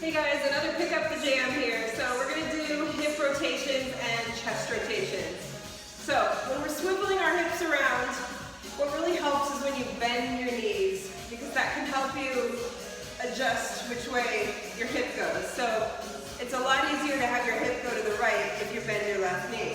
Hey guys, another pick up the jam here. So we're going to do hip rotations and chest rotations. So when we're swiveling our hips around, what really helps is when you bend your knees, because that can help you adjust which way your hip goes. So it's a lot easier to have your hip go to the right if you bend your left knee.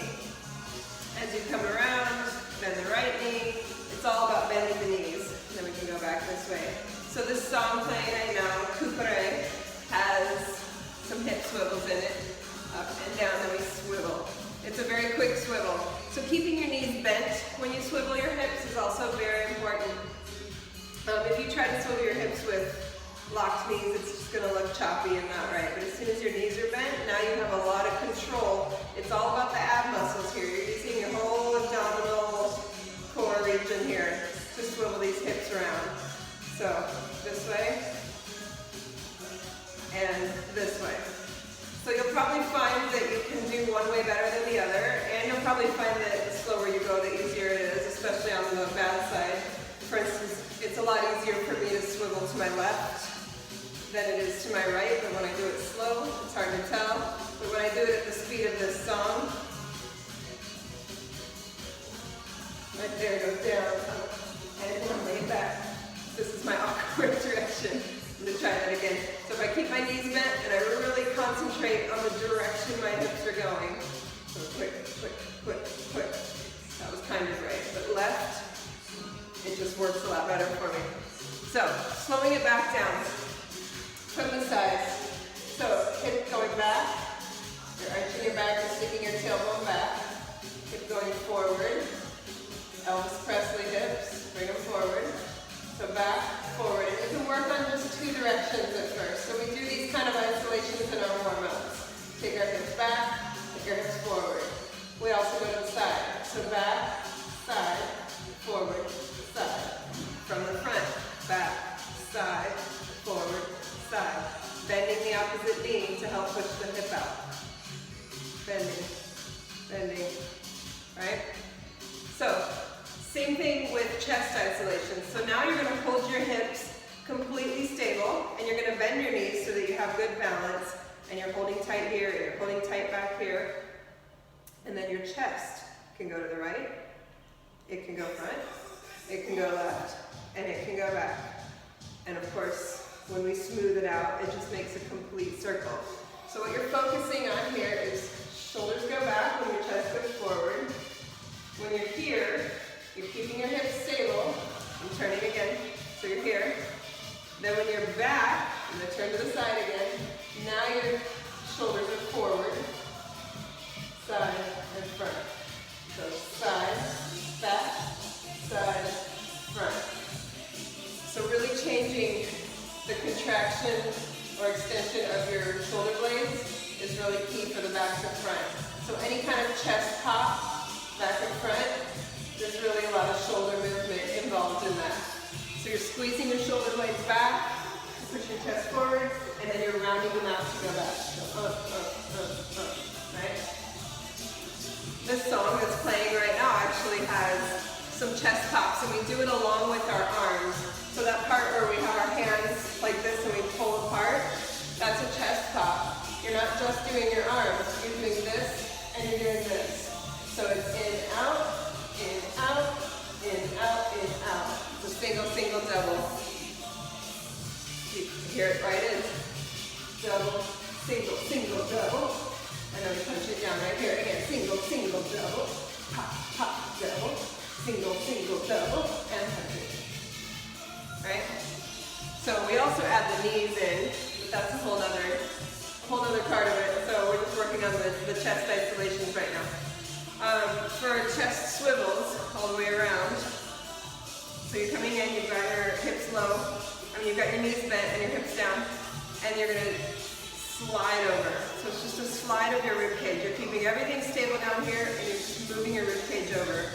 As you come around, bend the right knee. It's all about bending the knees. And then we can go back this way. So this song playing right now, Couperet, has some hip swivels in it. Up and down, then we swivel. It's a very quick swivel. So keeping your knees bent when you swivel your hips is also very important. If you try to swivel your hips with locked knees, it's just going to look choppy and not right. But as soon as your knees are bent, now you have a lot of control. It's all about the ab muscles here. You're using your whole abdominal core region here to swivel these hips around. So this way and this way. So you'll probably find that you can do one way better than the other, and you'll probably find that the slower you go, the easier it is, especially on the bad side. For instance, it's a lot easier for me to swivel to my left than it is to my right, but when I do it slow, it's hard to tell. But when I do it at the speed of this song, right there, go down, and then lay back. This is my awkward direction. I'm going to try that again. So if I keep my knees bent and I really concentrate on the direction my hips are going. So quick, quick, quick, quick. That was kind of right. But left, it just works a lot better for me. So slowing it back down from the sides. So hip going back. You're arching your back and sticking your tailbone back. Hip going forward. Elvis Presley hips. Bring them forward. So back, forward, and you can work on just two directions at first. So we do these kind of isolations in our warm-ups. Take our hips back, take our hips forward. We also go to the side. So back, side, forward, side. From the front, back, side, forward, side. Bending the opposite knee to help push the hip out. Bending, bending, right? So, same thing with chest isolation. So now you're going to hold your hips completely stable, and you're going to bend your knees so that you have good balance, and you're holding tight here, and you're holding tight back here, and then your chest can go to the right, it can go front, it can go left, and it can go back. And of course, when we smooth it out, it just makes a complete circle. So what you're focusing on here is shoulders go back when your chest goes forward. When you're here, you're keeping your hips stable. I'm turning again, so you're here. Then when you're back, I'm going to turn to the side again. Now your shoulders are forward, side, and front. So side, back, side, front. So really changing the contraction or extension of your shoulder blades is really key for the back to front. So any kind of chest pop, back and front, there's really a lot of shoulder movement involved in that. So you're squeezing your shoulder blades back, push your chest forward, and then you're rounding them out to go back. So right? This song that's playing right now actually has some chest pops, and we do it along with our arms. So that part where we have our hands like this and we pull apart, that's a chest pop. You're not just doing your arms, you're doing this and you're doing this. So it's in, out, in, out, in, out, in, out. It's a single, single, double. You hear it right in. Double, single, single, double. And then we punch it down right here again. Single, single, double. Pop, pop, double. Single, single, double. And punch it. Right? So we also add the knees in, but that's a whole other part of it. So we're just working on the chest isolations right now. For chest swivels all the way around. So you're coming in, you've got your hips low, you've got your knees bent and your hips down, and you're going to slide over. So it's just a slide of your rib cage. You're keeping everything stable down here, and you're just moving your rib cage over.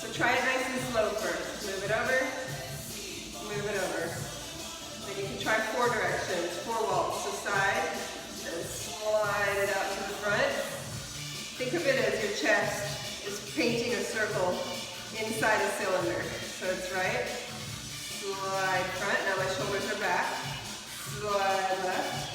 So try it nice and slow first. Move it over, move it over. Then you can try 4 directions, 4 waltz. So side, and slide it out to the front. Think of it as your chest is painting a circle inside a cylinder. So it's right, slide front, now my shoulders are back, slide left,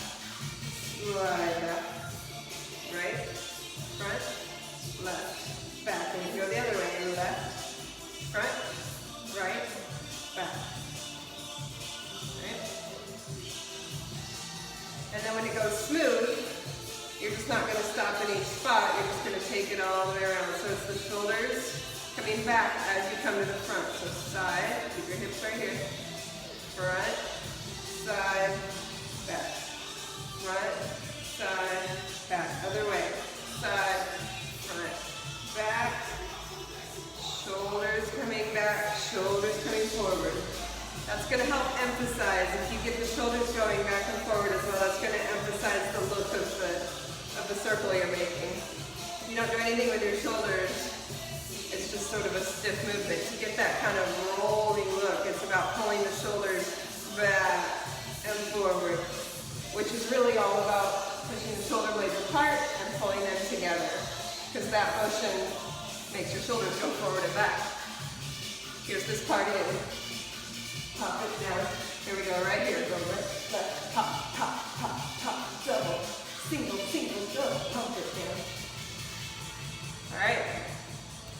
And then when it goes smooth, you're just not going to stop in each spot. You're just going to take it all the way around. So it's the shoulders coming back as you come to the front. So side, keep your hips right here. Front, side, back. Front, side, back. Other way. Side, front, back. Shoulders coming back, shoulders coming forward. That's going to help emphasize. If you get the shoulders going back and forward as well, that's going to emphasize the look of the circle you're making. If you don't do anything with your shoulders, it's just sort of a stiff movement. To get that kind of rolling look, it's about pulling the shoulders back and forward, which is really all about pushing the shoulder blades apart and pulling them together, because that motion makes your shoulders go forward and back. Here's this part in. Pop it down. Here we go, right here. Go right, left, pop, pop, pop, pop, double, single, single, double, pump it down. All right,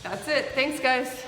that's it. Thanks, guys.